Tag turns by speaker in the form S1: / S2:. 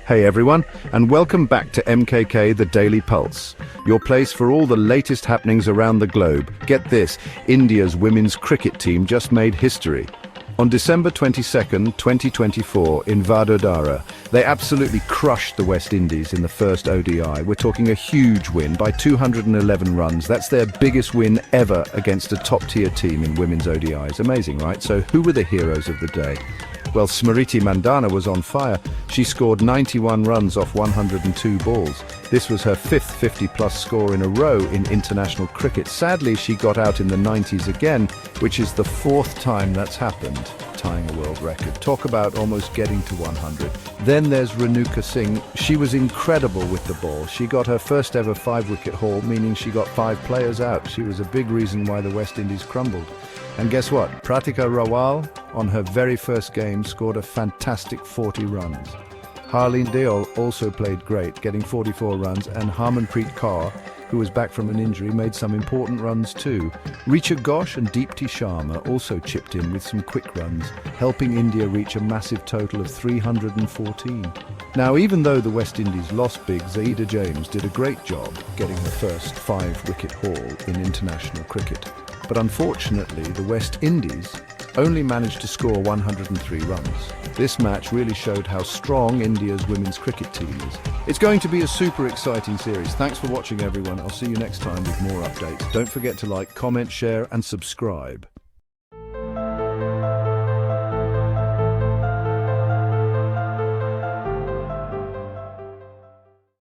S1: Hey everyone, and welcome back to MKK, the Daily Pulse, your place for all the latest happenings around the globe. Get this, India's women's cricket team just made history. On December 22nd, 2024, in Vadodara, they absolutely crushed the West Indies in the first ODI. We're talking a huge win by 211 runs. That's their biggest win ever against a top-tier team in women's ODIs. Amazing, right? So who were the heroes of the day? Well, Smriti Mandhana was on fire. She scored 91 runs off 102 balls. This was her fifth 50-plus score in a row in international cricket. Sadly, she got out in the 90s again, which is the fourth time that's happened, tying a world record. Talk about almost getting to 100. Then there's Renuka Singh. She was incredible with the ball. She got her first ever five-wicket haul, meaning she got 5 players out. She was a big reason why the West Indies crumbled. And guess what? Pratika Rawal, on her very first game, scored a fantastic 40 runs. Harleen Deol also played great, getting 44 runs, and Harmanpreet Kaur, who was back from an injury, made some important runs too. Richa Ghosh and Deepti Sharma also chipped in with some quick runs, helping India reach a massive total of 314. Now, even though the West Indies lost big, Zaida James did a great job getting her first 5-wicket haul in international cricket. But unfortunately, the West Indies only managed to score 103 runs. This match really showed how strong India's women's cricket team is. It's going to be a super exciting series. Thanks for watching, everyone. I'll see you next time with more updates. Don't forget to like, comment, share, and subscribe.